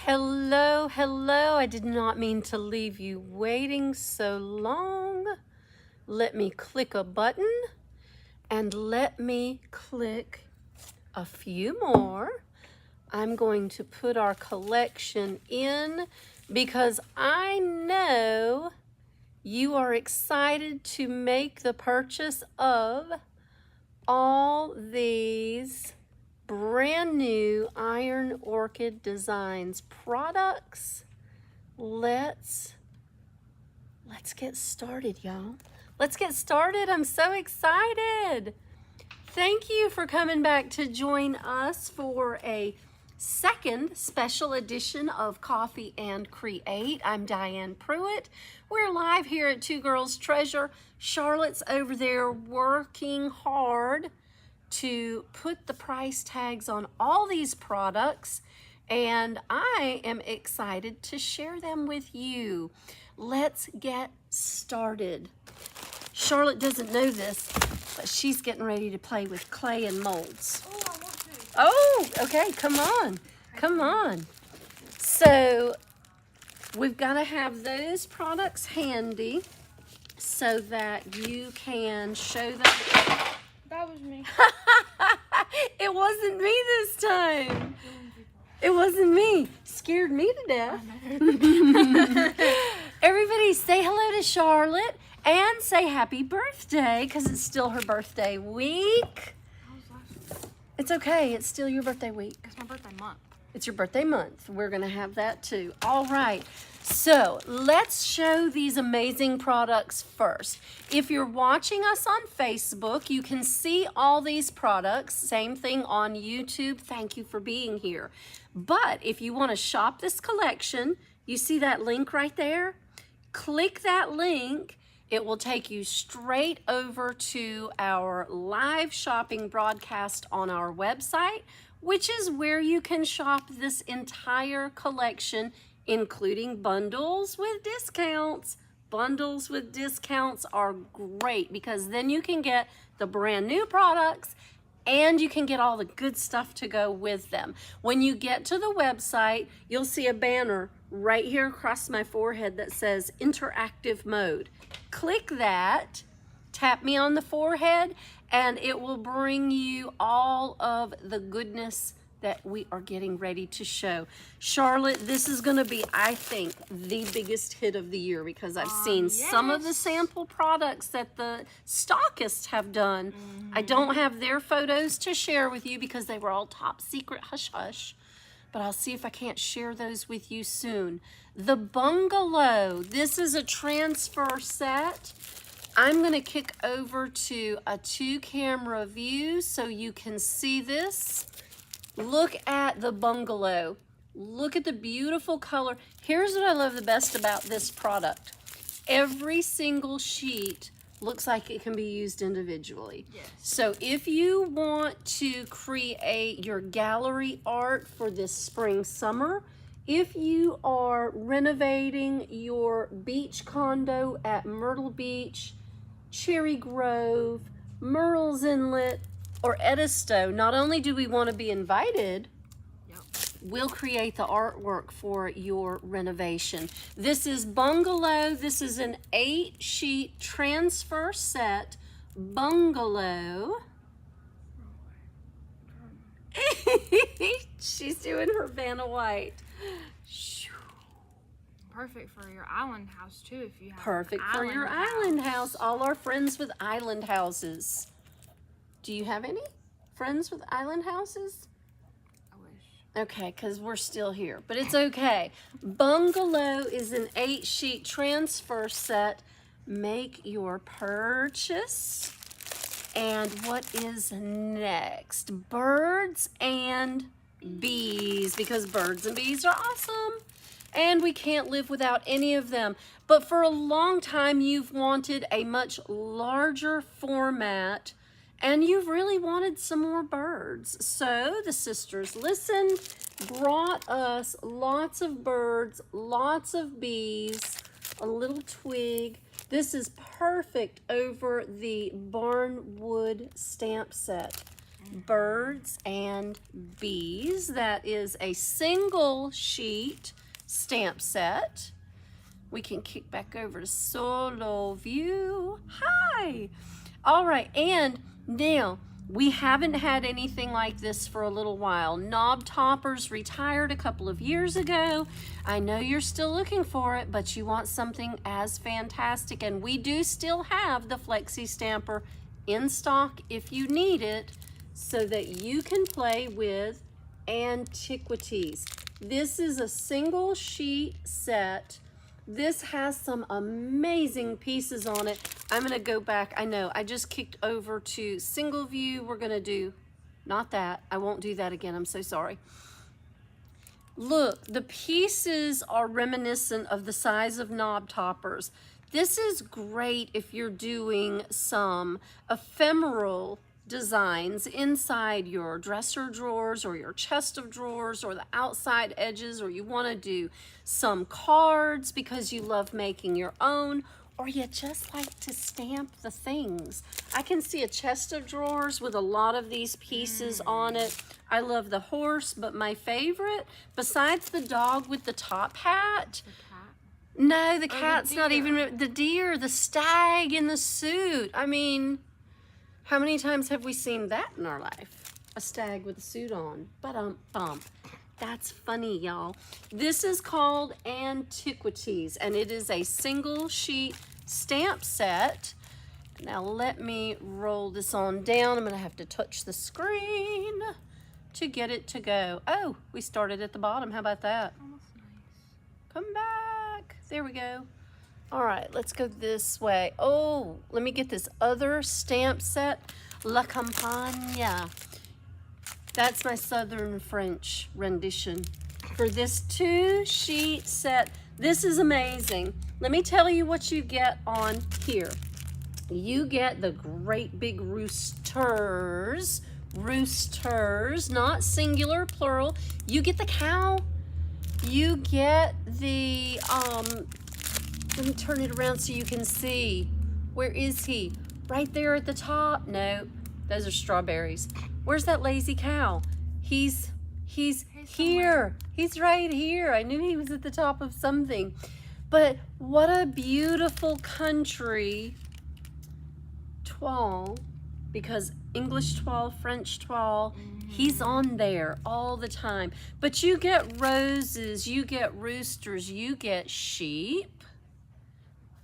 Hello, hello. I did not mean to leave you waiting so long. Let me click a button and let me click a few more. I'm going to put our collection in because I know you are excited to make the purchase of all these brand new Iron Orchid Designs products. Let's get started, y'all. Let's get started. I'm so excited. Thank you for coming back to join us for a second special edition of Coffee and Create. I'm Diane Pruitt. We're live here at Two Girls Treasure. Charlotte's over there working hard to put the price tags on all these products, and I am excited to share them with you. Let's get started. Charlotte doesn't know this, but she's getting ready to play with clay and molds. Oh, I want to. Oh, okay, come on, come on. So we've got to have those products handy so that you can show them. That was me. It wasn't me this time. It wasn't me. Scared me to death. Everybody say hello to Charlotte and say happy birthday because it's still her birthday week. It's okay. It's still your birthday week. It's my birthday month. It's your birthday month. We're going to have that too. All right. So let's show these amazing products first. If you're watching us on Facebook, you can see all these products. Same thing on YouTube. Thank you for being here. But if you want to shop this collection, you see that link right there? Click that link. It will take you straight over to our live shopping broadcast on our website, which is where you can shop this entire collection, including bundles with discounts. Bundles with discounts are great because then you can get the brand new products and you can get all the good stuff to go with them. When you get to the website, you'll see a banner right here across my forehead that says interactive mode. Click that, tap me on the forehead, and it will bring you all of the goodness that we are getting ready to show. Charlotte, this is going to be, I think, the biggest hit of the year because I've seen some of the sample products that the stockists have done. I don't have their photos to share with you because they were all top secret hush hush, but I'll see if I can't share those with you soon. The Bungalow, this is a transfer set. I'm going to kick over to a 2-camera view so you can see this. Look at the Bungalow. Look at the beautiful color. Here's what I love the best about this product. Every single sheet looks like it can be used individually. Yes. So if you want to create your gallery art for this spring, summer, if you are renovating your beach condo at Myrtle Beach, Cherry Grove, Murrells Inlet, or Edisto, not only do we want to be invited, we'll create the artwork for your renovation. This is Bungalow. This is an 8-sheet transfer set. Bungalow. She's doing her Vanna White. Perfect for your island house too if you have Perfect an for your house. island house. All our friends with island houses. Do you have any friends with island houses? I wish. Okay, because we're still here, but it's okay. Bungalow is an 8-sheet transfer set. Make your purchase. And what is next? Birds and bees, because birds and bees are awesome. And we can't live without any of them. But for a long time, you've wanted a much larger format and you've really wanted some more birds. So the sisters listened, brought us lots of birds, lots of bees, a little twig. This is perfect over the Barnwood stamp set. birds and bees. That is a single sheet stamp set. We can kick back over to solo view. Hi. All right, and now we haven't had anything like this for a little while. Knob Toppers retired a couple of years ago. I know you're still looking for it, but you want something as fantastic, and we do still have the Flexi Stamper in stock if you need it, so that you can play with antiquities. This is a single sheet set. This has some amazing pieces on it. I'm gonna go back. I know, I just kicked over to single view. We're gonna do, not that. I won't do that again, I'm so sorry. Look, the pieces are reminiscent of the size of Knob Toppers. This is great if you're doing some ephemeral designs inside your dresser drawers or your chest of drawers or the outside edges, or you want to do some cards because you love making your own, or you just like to stamp the things. I can see a chest of drawers with a lot of these pieces on it. I love the horse, but my favorite, besides the dog with the top hat, no, the cat's not even, the deer, the stag in the suit. I mean, how many times have we seen that in our life? A stag with a suit on. Bump. That's funny, y'all. This is called Antiquities, and it is a single sheet stamp set. Now let me roll this on down. I'm gonna have to touch the screen to get it to go. Oh, we started at the bottom. How about that? Oh, that's nice. Come back. There we go. All right, let's go this way. Oh, let me get this other stamp set. La Campagne. That's my Southern French rendition. For this 2-sheet set, this is amazing. Let me tell you what you get on here. You get the great big roosters. Roosters, not singular, plural. You get the cow. You get the, let me turn it around so you can see. Where is he? Right there at the top? No, those are strawberries. Where's that lazy cow? He's here. He's right here. I knew he was at the top of something. But what a beautiful country toile, because English toile, French toile, he's on there all the time. But you get roses, you get roosters, you get sheep,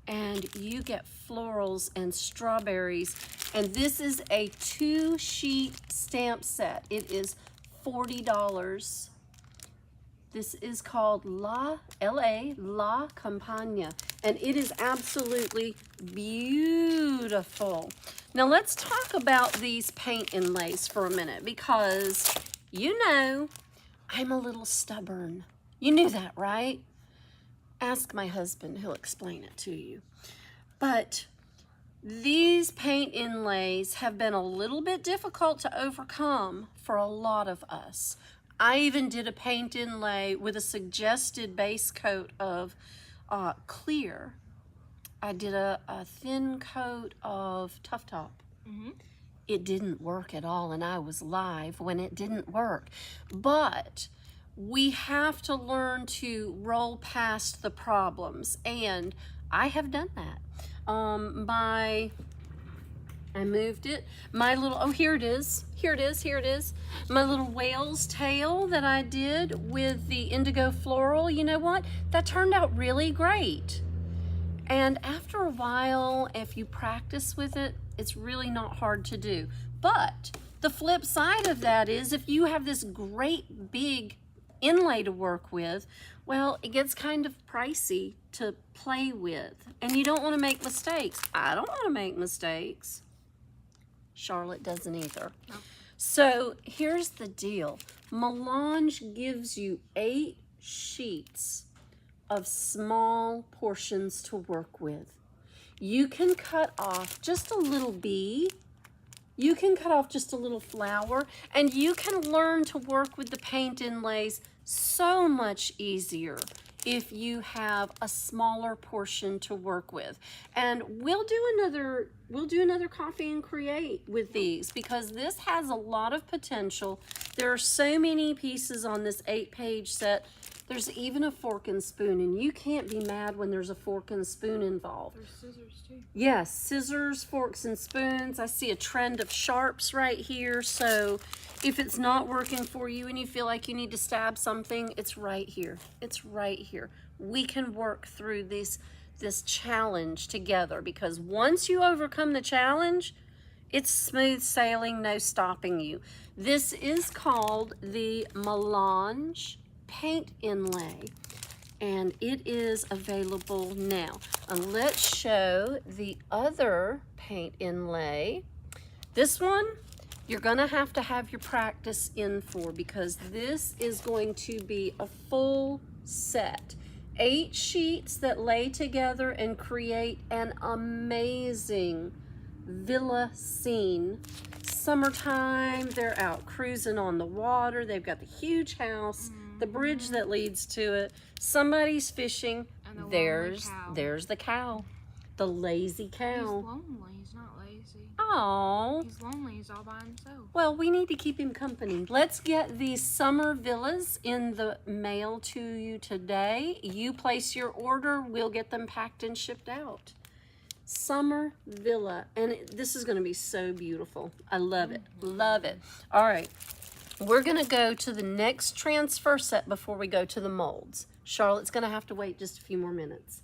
and you get florals and strawberries. And this is a 2-sheet stamp set. It is $40. This is called L.A. La Campagne, and it is absolutely beautiful. Now let's talk about these paint inlays for a minute, because you know I'm a little stubborn. You knew that, right? Ask my husband, he'll explain it to you. But these paint inlays have been a little bit difficult to overcome for a lot of us. I even did a paint inlay with a suggested base coat of clear. I did a thin coat of Tough Top. It didn't work at all, and I was live when it didn't work. But we have to learn to roll past the problems, and I have done that. I moved it. My little, oh, here it is. Here it is, here it is. My little whale's tail that I did with the indigo floral, you know what? That turned out really great. And after a while, if you practice with it, it's really not hard to do. But the flip side of that is, if you have this great big inlay to work with, well, it gets kind of pricey to play with. And you don't want to make mistakes. I don't want to make mistakes. Charlotte doesn't either. No. So here's the deal. Melange gives you 8 sheets of small portions to work with. You can cut off just a little bee. You can cut off just a little flower, and you can learn to work with the paint inlays so much easier if you have a smaller portion to work with. And we'll do another We'll do another coffee and create with these because this has a lot of potential. There are so many pieces on this 8-page set. There's even a fork and spoon, and you can't be mad when there's a fork and spoon involved. There's scissors too. Yes, scissors, forks, and spoons. I see a trend of sharps right here. So if it's not working for you and you feel like you need to stab something, it's right here. It's right here. We can work through this challenge together because once you overcome the challenge, it's smooth sailing, no stopping you. This is called the Melange Paint Inlay, and it is available now. And let's show the other paint inlay. This one, you're gonna have to have your practice in for because this is going to be a full set. 8 sheets that lay together and create an amazing villa scene. Summertime, they're out cruising on the water. They've got the huge house, the bridge that leads to it. Somebody's fishing. And the There's lonely cow. the cow, the lazy He's cow. lonely. He's not lazy. Oh. He's lonely. He's all by himself. Well, we need to keep him company. Let's get these summer villas in the mail to you today. You place your order, we'll get them packed and shipped out. Summer villa, and this is going to be so beautiful. I love it. Love it. All right. We're going to go to the next transfer set before we go to the molds. Charlotte's going to have to wait just a few more minutes.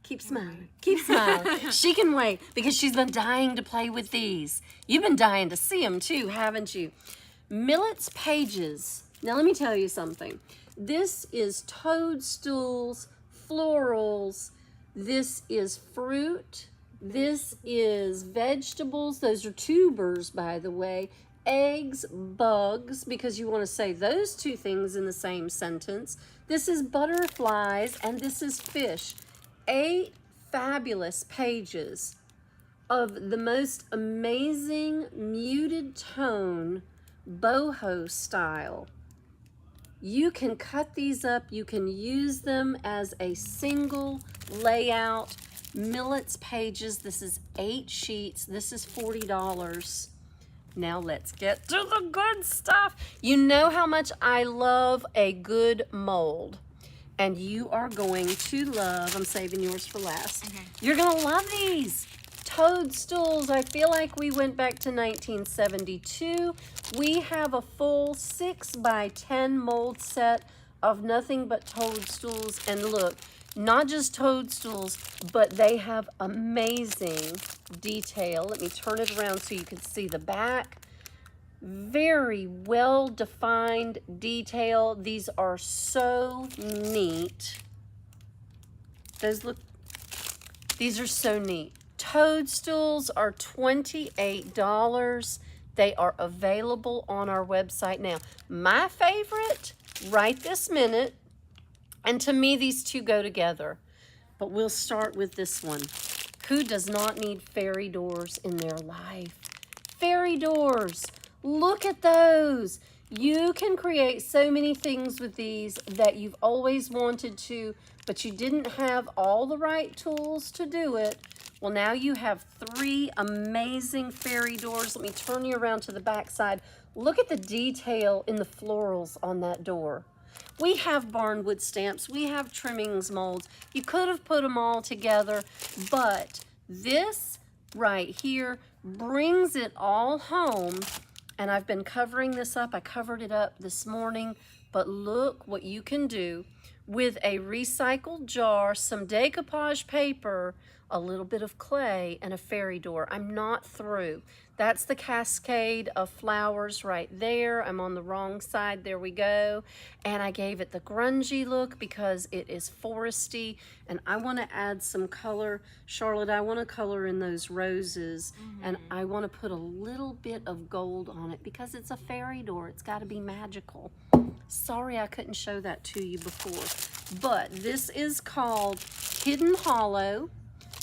Keep smiling. Keep smiling. She can wait because she's been dying to play with these. You've been dying to see them too, haven't you? Millet's Pages. Now let me tell you something. This is toadstools, florals. This is fruit. This is vegetables. Those are tubers, by the way. Eggs, bugs, because you want to say those two things in the same sentence. This is butterflies, and this is fish. 8 fabulous pages of the most amazing muted tone boho style. You can cut these up. You can use them as a single layout. Millet's Pages. This is 8 sheets. This is $40. Now let's get to the good stuff. You know how much I love a good mold. And you are going to love, I'm saving yours for last. Okay. You're gonna love these. Toadstools, I feel like we went back to 1972. We have a full 6x10 mold set of nothing but toadstools. And look, not just toadstools, but they have amazing detail. Let me turn it around so you can see the back. Very well defined detail. These are so neat. These are so neat. Toadstools are $28. They are available on our website now. My favorite right this minute, and to me these two go together, but we'll start with this one. Who does not need fairy doors in their life? Fairy doors. Look at those. You can create so many things with these that you've always wanted to, but you didn't have all the right tools to do it. Well, now you have 3 amazing fairy doors. Let me turn you around to the back side. Look at the detail in the florals on that door. We have barnwood stamps. We have trimmings molds. You could have put them all together, but this right here brings it all home. And I've been covering this up. I covered it up this morning, but look what you can do with a recycled jar, some decoupage paper, a little bit of clay, and a fairy door. I'm not through. That's the cascade of flowers right there. I'm on the wrong side. There we go. And I gave it the grungy look because it is foresty, and I want to add some color. Charlotte, I want to color in those roses, and I want to put a little bit of gold on it because it's a fairy door. It's got to be magical. Sorry I couldn't show that to you before, but this is called Hidden Hollow.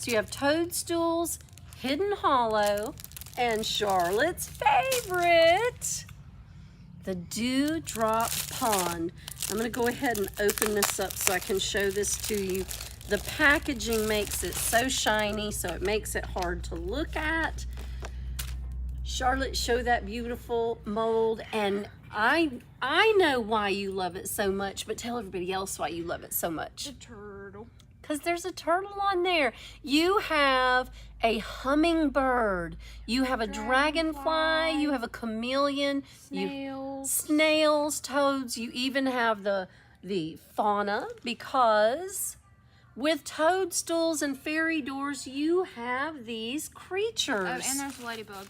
So you have toadstools, Hidden Hollow, and Charlotte's favorite, the Dewdrop Pond. I'm going to go ahead and open this up so I can show this to you. The packaging makes it so shiny, so it makes it hard to look at. Charlotte, show that beautiful mold, and I know why you love it so much, but tell everybody else why you love it so much. The turtle. Because there's a turtle on there. You have a hummingbird. You have a dragonfly. You have a chameleon. Snails, toads. You even have the fauna, because with toadstools and fairy doors, you have these creatures. Oh, and there's a ladybug.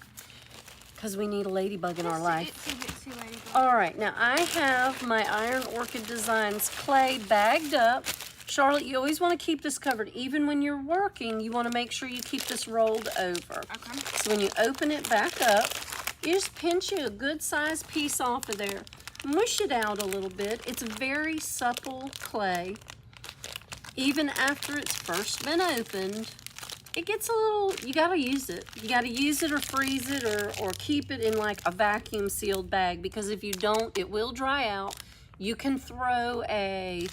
Because we need a ladybug in our life. Itsy bitsy ladybug. All right, now I have my Iron Orchid Designs clay bagged up. Charlotte, you always want to keep this covered. Even when you're working, you want to make sure you keep this rolled over. Okay. So when you open it back up, you just pinch you a good sized piece off of there. Mush it out a little bit. It's very supple clay. Even after it's first been opened, it gets a little, you got to use it. You got to use it or freeze it or keep it in like a vacuum sealed bag, because if you don't, it will dry out. You can throw a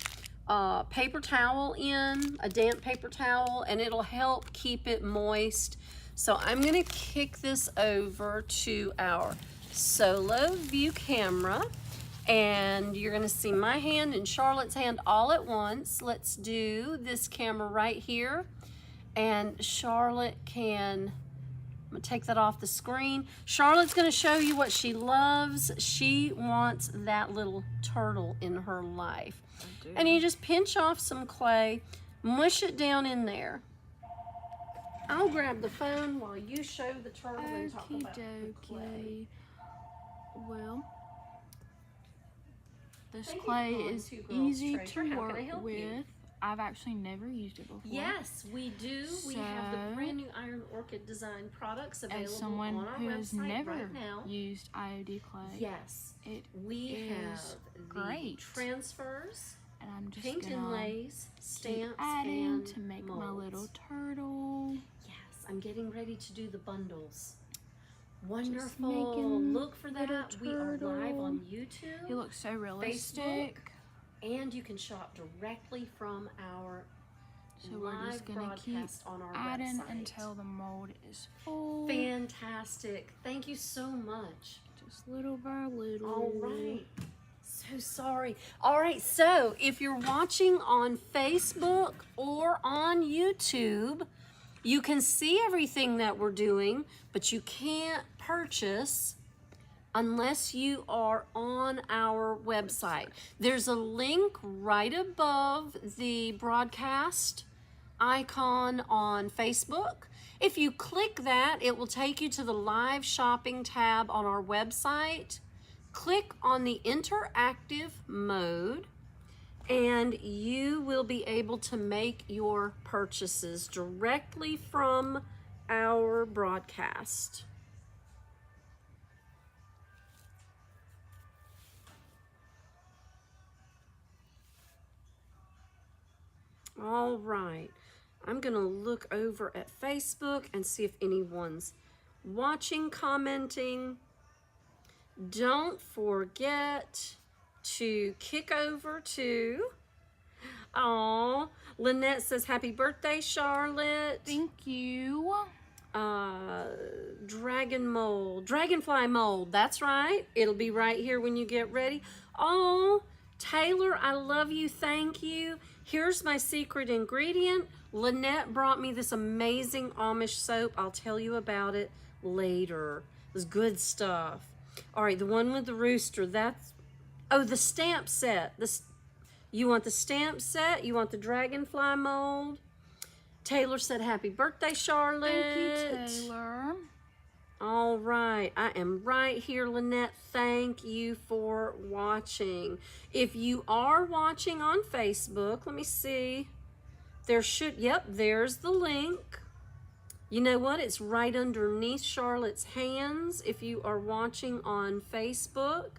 paper towel in, a damp paper towel, and it'll help keep it moist. So I'm going to kick this over to our solo view camera, and you're going to see my hand and Charlotte's hand all at once. Let's do this camera right here, and Charlotte can, I'm going to take that off the screen. Charlotte's going to show you what she loves. She wants that little turtle in her life. And you just pinch off some clay, mush it down in there. I'll grab the phone while you show the turtle and talk about the clay. Well, this clay is easy to work with. I've actually never used it before. Yes, we do. We have the brand new Iron Orchid Design products available as someone on our who has website never right now. used IOD clay, Yes, we is have great. the transfers, and I'm just paint gonna inlays, keep stamps, adding and to make molds. my little turtle. Yes, I'm getting ready to do the bundles. Just Wonderful. making Look for that. little We are live turtle. on YouTube. He looks so realistic. Facebook, and you can shop directly from our So we're live just gonna keep broadcast on our adding website. until the mold is full. Fantastic. Thank you so much. Just little by little. All right. So sorry. All right, so if you're watching on Facebook or on YouTube, you can see everything that we're doing, but you can't purchase unless you are on our website. There's a link right above the broadcast icon on Facebook. If you click that, it will take you to the live shopping tab on our website. Click on the interactive mode, and you will be able to make your purchases directly from our broadcast. All right, I'm gonna look over at Facebook and see if anyone's watching, commenting. Don't forget to kick over to, Lynette says, happy birthday, Charlotte. Thank you. Dragonfly mold, that's right. It'll be right here when you get ready. Oh, Taylor, I love you, thank you. Here's my secret ingredient. Lynette brought me this amazing Amish soap. I'll tell you about it later. It was good stuff. All right, the one with the rooster, that's, oh, the stamp set. You want the stamp set? You want the dragonfly mold? Taylor said, happy birthday, Charlotte. Thank you, Taylor. All right, I am right here, Lynette. Thank you for watching. If you are watching on Facebook, let me see. There should, yep, there's the link. You know what? It's right underneath Charlotte's hands. If you are watching on Facebook,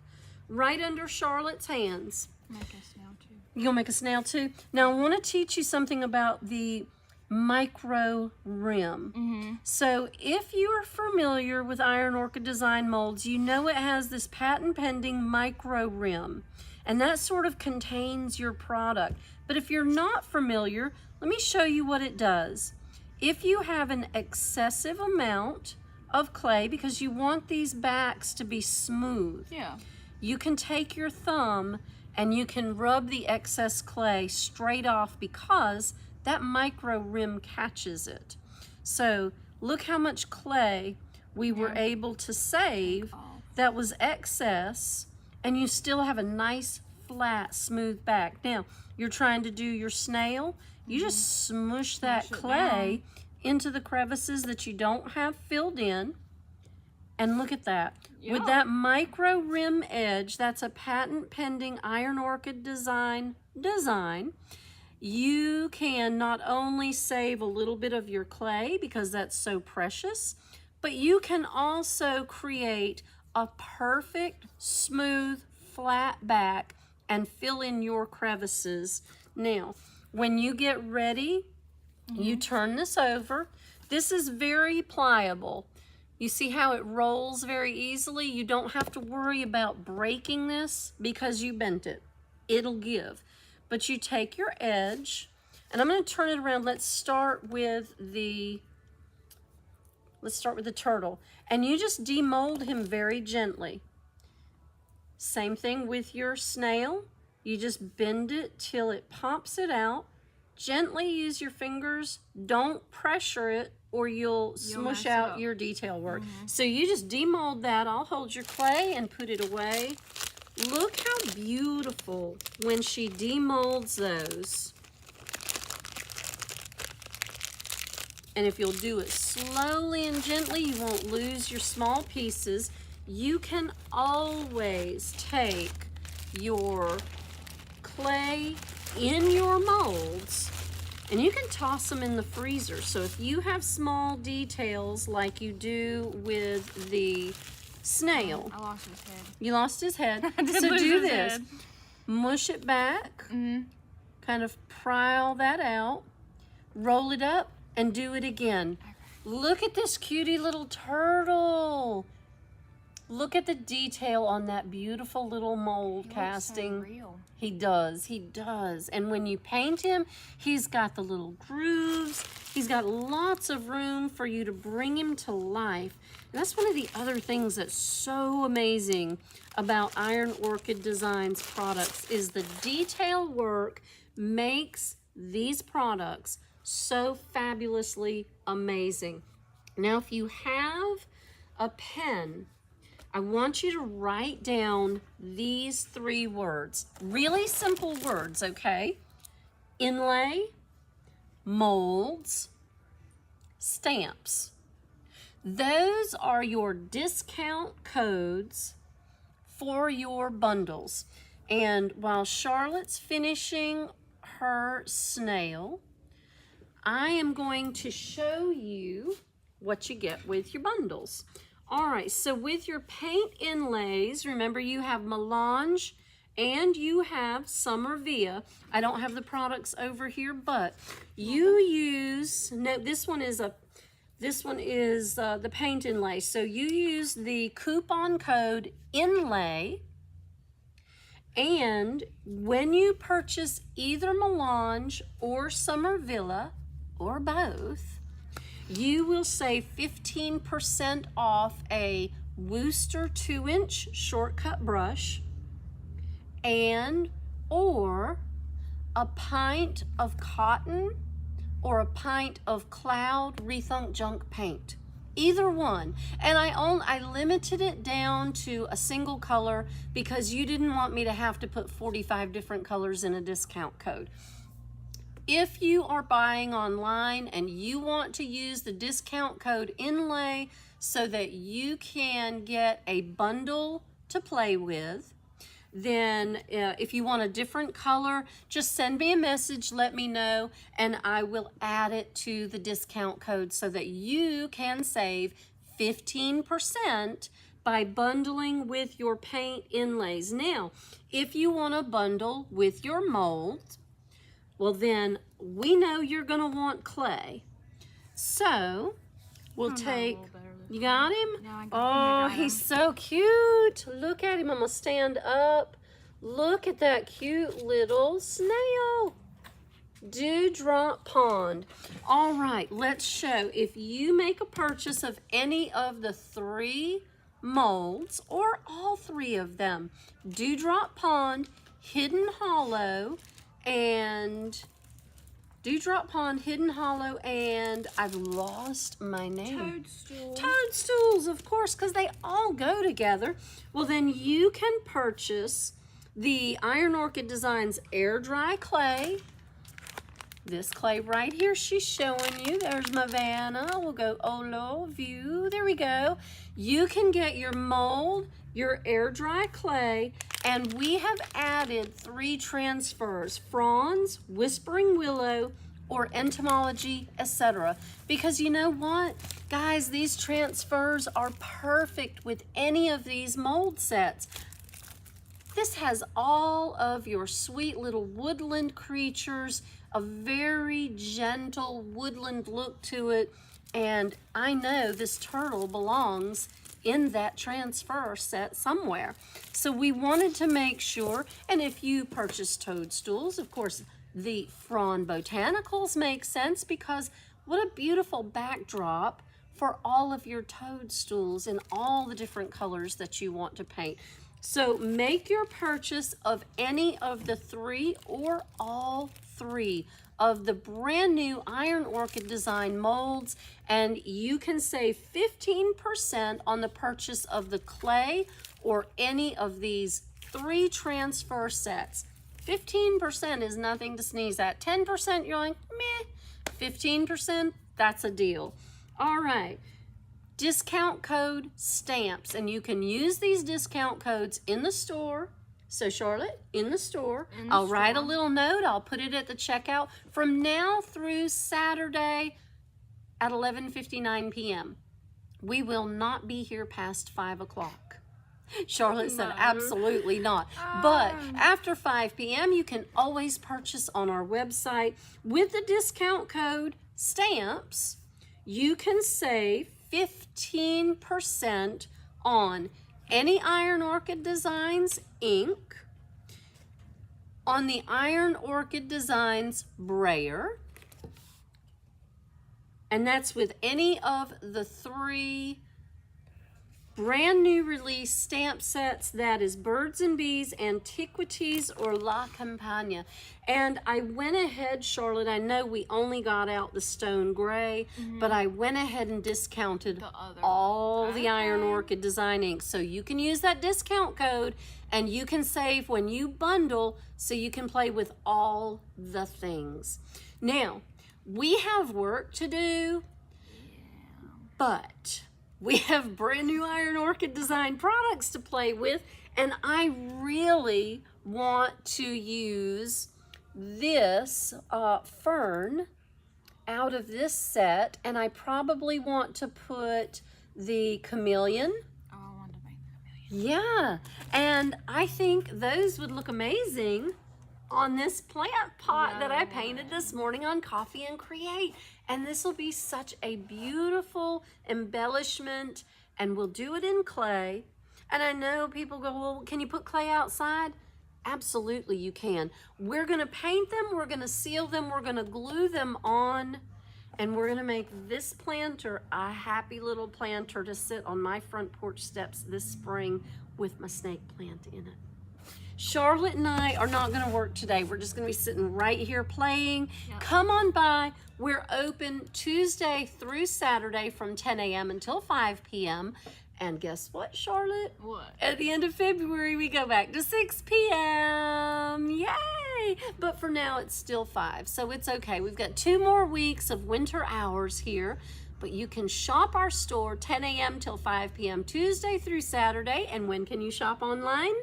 right under Charlotte's hands. Make a snail too. You gonna make a snail too? Now I want to teach you something about the micro rim. So if you are familiar with Iron Orchid Design molds, you know it has this patent pending micro rim, and that sort of contains your product. But if you're not familiar, let me show you what it does. If you have an excessive amount of clay, because you want these backs to be smooth, Yeah. you can take your thumb and you can rub the excess clay straight off because that micro rim catches it. So look how much clay we were able to save that was excess, and you still have a nice flat smooth back. Now you're trying to do your snail, you just smush that clay into the crevices that you don't have filled in, and look at that. With that micro rim edge, that's a patent pending Iron Orchid design, you can not only save a little bit of your clay because that's so precious, but you can also create a perfect, smooth, flat back and fill in your crevices. Now, when you get ready, you turn this over. This is very pliable. You see how it rolls very easily? You don't have to worry about breaking this because you bent it. It'll give. But you take your edge, and I'm going to turn it around. Let's start with the turtle. And you just demold him very gently. Same thing with your snail. You just bend it till it pops it out. Gently use your fingers. Don't pressure it or you'll smush out your detail work. So you just demold that. I'll hold your clay and put it away. Look how beautiful when she demolds those. And if you'll do it slowly and gently, you won't lose your small pieces. You can always take your clay in your molds and you can toss them in the freezer. So if you have small details like you do with the snail. I lost his head. You lost his head. I did So lose do his this. head. Mush it back. Kind of pry all that out. Roll it up and do it again. Look at this cutie little turtle. Look at the detail on that beautiful little mold casting. So real. He does. And when you paint him, he's got the little grooves. He's got lots of room for you to bring him to life. And that's one of the other things that's so amazing about Iron Orchid Designs products is the detail work makes these products so fabulously amazing. Now, if you have a pen, I want you to write down these 3 words. Really simple words, okay? Inlay, molds, stamps. Those are your discount codes for your bundles. And while Charlotte's finishing her snail, I am going to show you what you get with your bundles. All right, so with your paint inlays, remember you have Melange and you have Summer Via. I don't have the products over here, but you use, no, this one is the paint inlay. So you use the coupon code INLAY, and when you purchase either Melange or Summer Villa or both, you will save 15% off a Wooster 2-inch shortcut brush and or a pint of cotton or a pint of Cloud Rethunk Junk paint. Either one. And I limited it down to a single color because you didn't want me to have to put 45 different colors in a discount code. If you are buying online and you want to use the discount code INLAY so that you can get a bundle to play with, then if you want a different color, just send me a message, let me know, and I will add it to the discount code so that you can save 15% by bundling with your paint inlays. Now, if you want to bundle with your mold, well then we know you're going to want clay. So we'll take, you got him? Yeah, Oh, he's so cute. Look at him. I'm going to stand up. Look at that cute little snail. Dewdrop Pond. All right, let's show. If you make a purchase of any of the 3 molds or all 3 of them, Dewdrop Pond, Hidden Hollow, and Dewdrop Pond, Hidden Hollow, and I've lost my name. Toadstools. Toadstools, of course, because they all go together. Well, then you can purchase the Iron Orchid Designs Air Dry Clay. This clay right here she's showing you. There's Mavana. We'll go Olo, View. There we go. You can get your mold, your air dry clay, and we have added 3 transfers: Fronds, Whispering Willow, or Entomology, etc. Because you know what? Guys, these transfers are perfect with any of these mold sets. This has all of your sweet little woodland creatures, a very gentle woodland look to it, and I know this turtle belongs in that transfer set somewhere. So we wanted to make sure, and if you purchase toadstools, of course, the Frond Botanicals make sense, because what a beautiful backdrop for all of your toadstools in all the different colors that you want to paint. So make your purchase of any of the 3 or all 3 of the brand new Iron Orchid Design molds, and you can save 15% on the purchase of the clay or any of these 3 transfer sets. 15% is nothing to sneeze at. 10%, you're like, meh. 15%, that's a deal. All right. Discount code STAMPS, and you can use these discount codes in the store. So Charlotte, in the store, I'll write a little note. I'll put it at the checkout from now through Saturday at 11:59 p.m. We will not be here past 5 o'clock. Charlotte said, absolutely not. But after 5 p.m., you can always purchase on our website with the discount code STAMPS. You can save 15% on any Iron Orchid Designs ink, on the Iron Orchid Designs brayer, and that's with any of the 3 brand new release stamp sets. That is Birds and Bees, Antiquities, or La Campagna. And I went ahead, Charlotte, I know we only got out the stone gray, but I went ahead and discounted all the Iron Orchid Design ink. So you can use that discount code and you can save when you bundle, so you can play with all the things. Now, we have work to do, but we have brand new Iron Orchid Design products to play with, and I really want to use this fern out of this set, and I probably want to put the chameleon. Oh, I wanted to make the chameleon. Yeah, and I think those would look amazing on this plant pot that I painted this morning on Coffee and Create. And this will be such a beautiful embellishment, and we'll do it in clay. And I know people go, well, can you put clay outside? Absolutely, you can. We're gonna paint them, we're gonna seal them, we're gonna glue them on, and we're gonna make this planter a happy little planter to sit on my front porch steps this spring with my snake plant in it. Charlotte and I are not going to work today. We're just going to be sitting right here playing. Yep. Come on by. We're open Tuesday through Saturday from 10 a.m. until 5 p.m. And guess what, Charlotte? What? At the end of February, we go back to 6 p.m. Yay! But for now, it's still 5, so it's okay. We've got 2 more weeks of winter hours here. But you can shop our store 10 a.m. till 5 p.m. Tuesday through Saturday. And when can you shop online?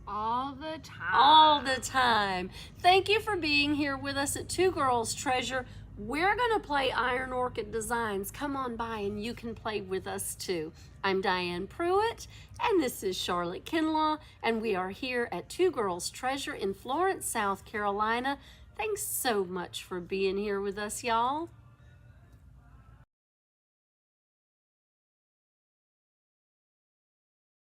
All the time. All the time. Thank you for being here with us at Two Girls Treasure. We're going to play Iron Orchid Designs. Come on by and you can play with us too. I'm Diane Pruitt, and this is Charlotte Kinlaw, and we are here at Two Girls Treasure in Florence, South Carolina. Thanks so much for being here with us, y'all.